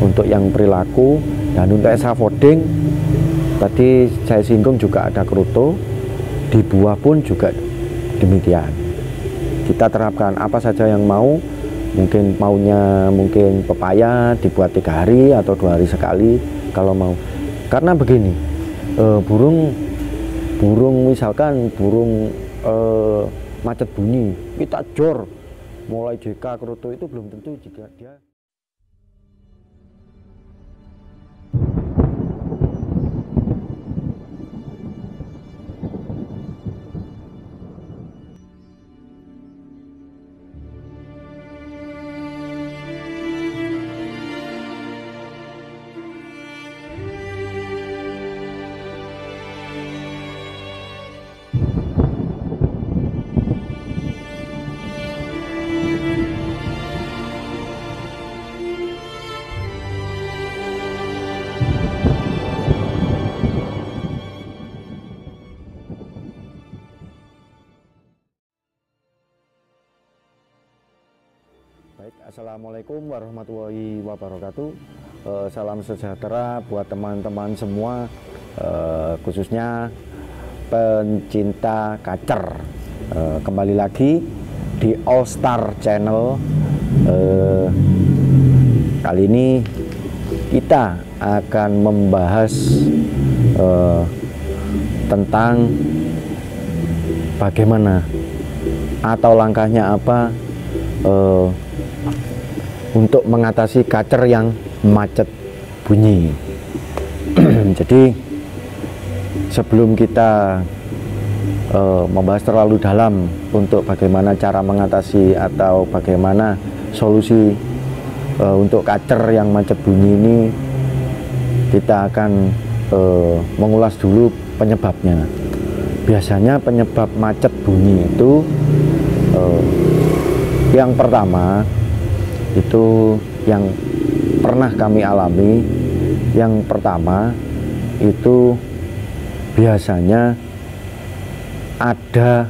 untuk yang perilaku. Dan untuk scaffolding tadi saya singgung juga ada kerutu, di buah pun juga demikian. Kita terapkan apa saja yang mau, mungkin maunya mungkin pepaya dibuat 3 hari atau 2 hari sekali kalau mau. Karena begini, burung misalkan burung macet bunyi, kita jor mulai JK kerutu itu belum tentu jika dia. Baik, assalamualaikum warahmatullahi wabarakatuh. Salam sejahtera buat teman-teman semua, khususnya pencinta kacer. Kembali lagi di All Star Channel. Kali ini kita akan membahas tentang bagaimana atau langkahnya apa untuk mengatasi kacer yang macet bunyi. Jadi sebelum kita membahas terlalu dalam untuk bagaimana cara mengatasi atau bagaimana solusi untuk kacer yang macet bunyi ini, kita akan mengulas dulu penyebabnya. Biasanya penyebab macet bunyi itu yang pertama itu yang pernah kami alami, yang pertama itu biasanya ada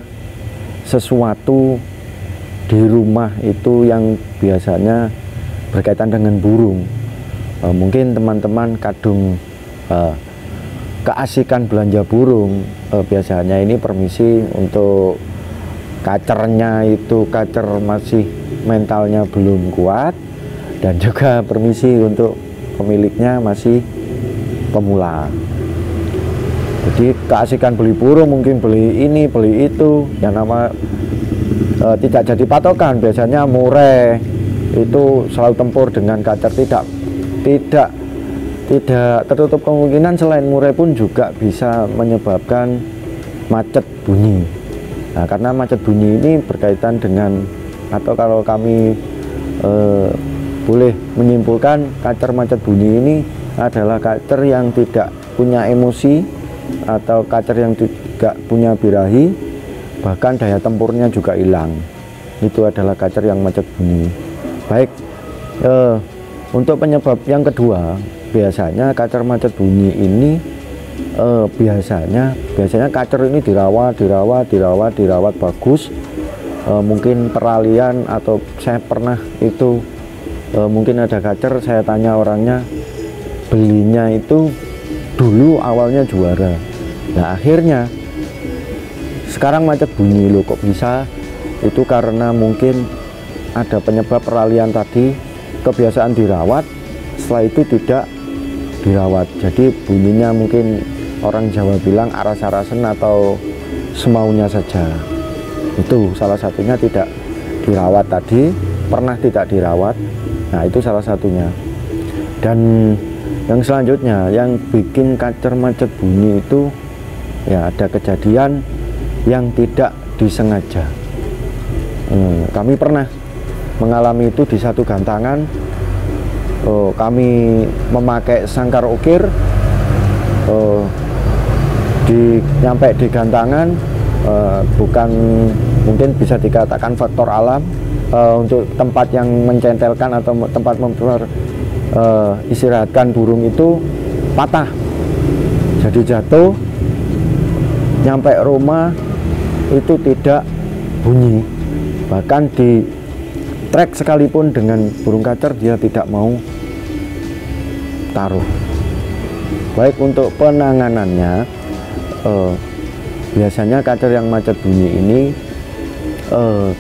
sesuatu di rumah itu yang biasanya berkaitan dengan burung. Mungkin teman-teman kadung keasikan belanja burung. Biasanya ini permisi untuk kacernya itu kacer masih mentalnya belum kuat, dan juga permisi untuk pemiliknya masih pemula. Jadi keasikan beli burung, mungkin beli ini beli itu, yang nama tidak jadi patokan. Biasanya murai itu selalu tempur dengan kacer, tidak tertutup kemungkinan selain murai pun juga bisa menyebabkan macet bunyi. Nah, karena macet bunyi ini berkaitan dengan, atau kalau kami boleh menyimpulkan, kacer macet bunyi ini adalah kacer yang tidak punya emosi atau kacer yang tidak punya birahi, bahkan daya tempurnya juga hilang. Itu adalah kacer yang macet bunyi. Baik, untuk penyebab yang kedua, biasanya kacer macet bunyi ini biasanya kacer ini dirawat bagus. Mungkin peralihan, atau saya pernah itu mungkin ada kacer, saya tanya orangnya, belinya itu dulu awalnya juara, nah akhirnya sekarang macet bunyi. Loh, kok bisa? Itu karena mungkin ada penyebab peralihan tadi, kebiasaan dirawat, setelah itu tidak dirawat, jadi bunyinya mungkin orang Jawa bilang aras-arasen atau semaunya saja. Itu salah satunya tidak dirawat tadi, pernah tidak dirawat. Nah, itu salah satunya. Dan yang selanjutnya yang bikin kacer macet bunyi itu ya ada kejadian yang tidak disengaja. Kami pernah mengalami itu di satu gantangan. Kami memakai sangkar ukir, nyampe di gantangan, bukan, mungkin bisa dikatakan faktor alam, untuk tempat yang mencentelkan atau tempat istirahatkan burung itu patah, jadi jatuh, nyampe rumah itu tidak bunyi, bahkan di trek sekalipun dengan burung kacer dia tidak mau taruh. Baik untuk penanganannya, biasanya kacer yang macet bunyi ini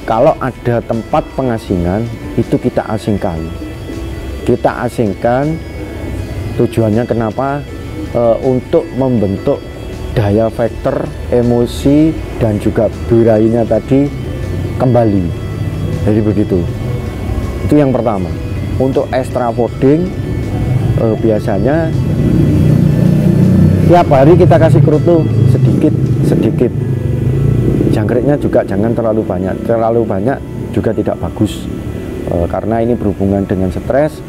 kalau ada tempat pengasingan itu kita asingkan. Tujuannya kenapa? Untuk membentuk daya vektor emosi dan juga birainya tadi kembali. Jadi begitu. Itu yang pertama. Untuk extra fooding, biasanya tiap hari kita kasih kerutu sedikit. Jangkriknya juga jangan terlalu banyak juga tidak bagus, karena ini berhubungan dengan stres.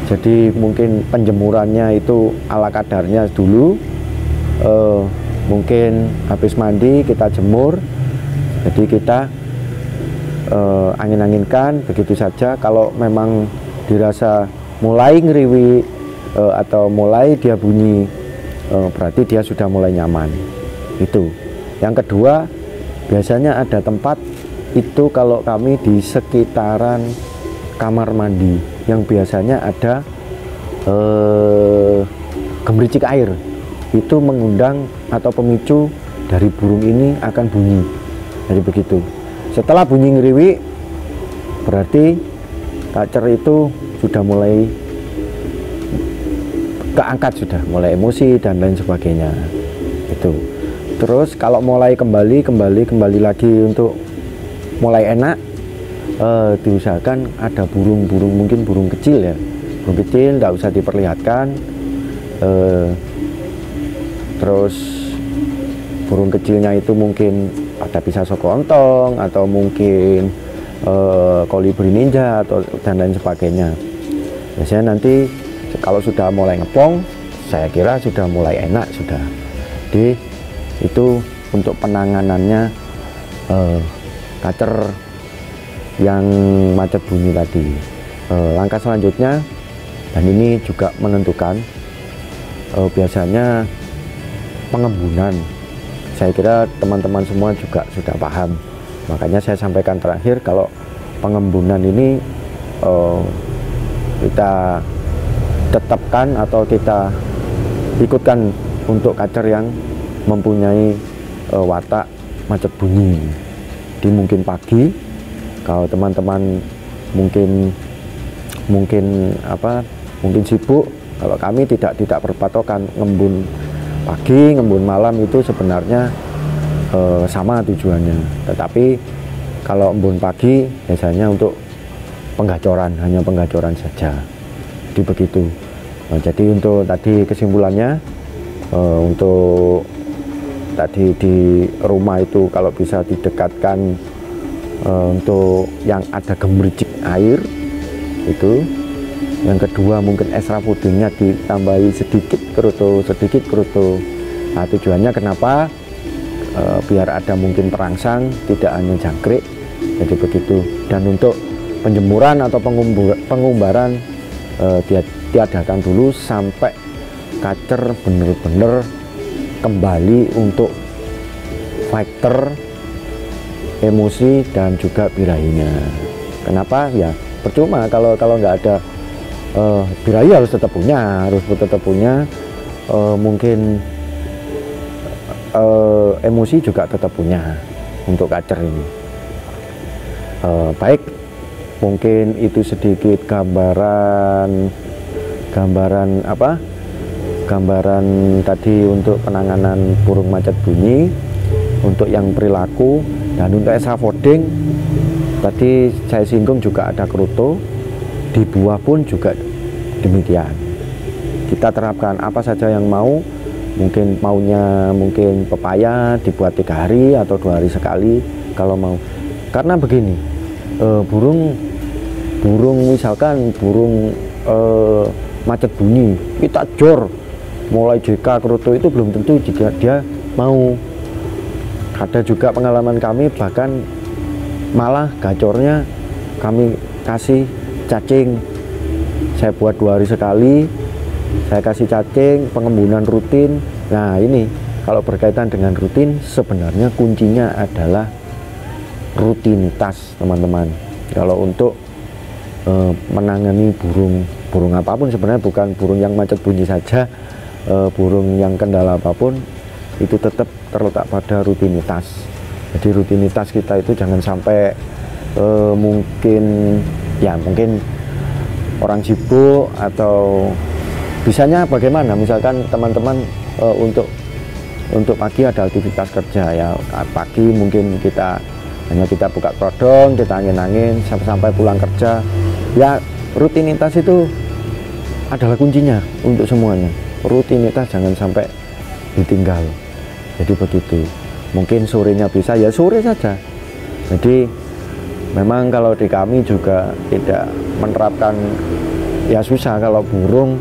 Jadi mungkin penjemurannya itu ala kadarnya dulu, mungkin habis mandi kita jemur, jadi kita angin-anginkan begitu saja. Kalau memang dirasa mulai ngeriwi atau mulai dia bunyi, berarti dia sudah mulai nyaman. Itu. Yang kedua, biasanya ada tempat itu kalau kami di sekitaran kamar mandi yang biasanya ada gemericik air, itu mengundang atau pemicu dari burung ini akan bunyi. Jadi begitu. Setelah bunyi ngeriwi, berarti kacer itu sudah mulai keangkat, sudah mulai emosi dan lain sebagainya. Itu. Terus kalau mulai kembali lagi untuk mulai enak, diusahakan ada burung-burung, mungkin burung kecil ya, burung kecil tidak usah diperlihatkan. Terus burung kecilnya itu mungkin ada bisa sokontong atau mungkin kolibri ninja atau dan lain sebagainya. Biasanya nanti kalau sudah mulai ngepong, saya kira sudah mulai enak sudah. Jadi itu untuk penanganannya kacer yang macet bunyi tadi. Langkah selanjutnya, dan ini juga menentukan, biasanya pengembunan. Saya kira teman-teman semua juga sudah paham, makanya saya sampaikan terakhir kalau pengembunan ini kita tetapkan atau kita ikutkan untuk kacer yang mempunyai watak macet bunyi. Di mungkin pagi, kalau teman-teman mungkin sibuk. Kalau kami tidak berpatokan ngembun pagi, ngembun malam, itu sebenarnya sama tujuannya. Tetapi kalau embun pagi biasanya untuk penggacoran, hanya penggacoran saja. Jadi begitu. Jadi untuk tadi kesimpulannya, untuk tadi di rumah itu kalau bisa didekatkan untuk yang ada gemericik air itu. Yang kedua, mungkin extra foodingnya ditambahi sedikit kerutu. Nah, tujuannya kenapa? Biar ada mungkin perangsang, tidak hanya jangkrik. Jadi begitu. Dan untuk penjemuran atau pengumbaran, tiadakan dulu sampai kacer benar-benar kembali untuk faktor emosi dan juga birahinya. Kenapa? Ya percuma kalau nggak ada birahi, harus tetap punya, mungkin emosi juga tetap punya untuk kacer ini. Baik, mungkin itu sedikit gambaran tadi untuk penanganan burung macet bunyi, untuk yang perilaku. Dan untuk scaffolding tadi saya singgung juga ada kerutu. Di buah pun juga demikian. Kita terapkan apa saja yang mau. Mungkin maunya pepaya dibuat 3 hari atau 2 hari sekali kalau mau. Karena begini, misalkan burung macet bunyi, kita jor mulai JK kerutu, itu belum tentu jika dia mau. Ada juga pengalaman kami, bahkan malah gacornya kami kasih cacing. Saya buat 2 hari sekali, saya kasih cacing, pengembunan rutin. Nah ini kalau berkaitan dengan rutin, sebenarnya kuncinya adalah rutinitas, teman-teman. Kalau untuk menangani burung burung apapun sebenarnya, bukan burung yang macet bunyi saja, burung yang kendala apapun itu tetap terletak pada rutinitas. Jadi rutinitas kita itu jangan sampai mungkin orang sibuk, atau bisanya bagaimana, misalkan teman-teman untuk pagi ada aktivitas kerja ya, pagi mungkin kita buka todong, kita angin-angin sampai pulang kerja ya. Rutinitas itu adalah kuncinya untuk semuanya. Rutinitas jangan sampai ditinggal. Jadi begitu. Mungkin sorenya bisa ya sore saja. Jadi memang kalau di kami juga tidak menerapkan, ya susah kalau burung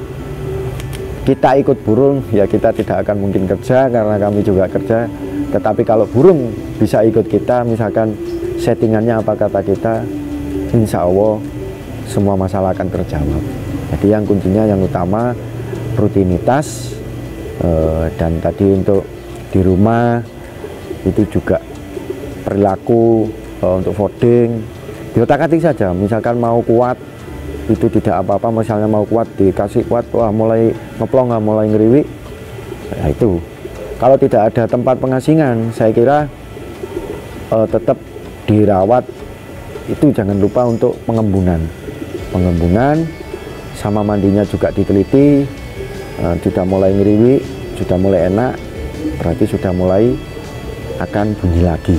kita ikut burung ya, kita tidak akan mungkin kerja karena kami juga kerja. Tetapi kalau burung bisa ikut kita, misalkan settingannya apa kata kita, insya Allah semua masalah akan terjawab. Jadi yang kuncinya, yang utama rutinitas, dan tadi untuk di rumah itu juga perilaku, untuk voting diotak-atik saja. Misalkan mau kuat itu tidak apa-apa, misalnya mau kuat dikasih kuat, wah mulai ngeplong, mulai ngeriwi, ya itu. Kalau tidak ada tempat pengasingan, saya kira tetap dirawat. Itu jangan lupa untuk pengembunan sama mandinya juga diteliti. Sudah mulai ngeriwi, sudah mulai enak, berarti sudah mulai akan bunyi lagi.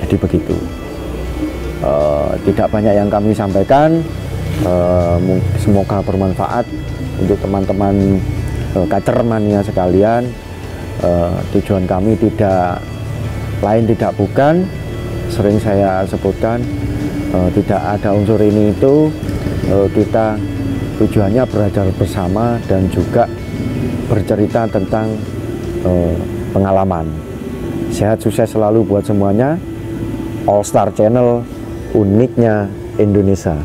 Jadi begitu. Tidak banyak yang kami sampaikan. Semoga bermanfaat untuk teman-teman kacer mania sekalian. Tujuan kami tidak lain tidak bukan, sering saya sebutkan, tidak ada unsur ini itu. Kita tujuannya belajar bersama dan juga bercerita tentang pengalaman. Sehat sukses selalu buat semuanya. All Star Channel, uniknya Indonesia.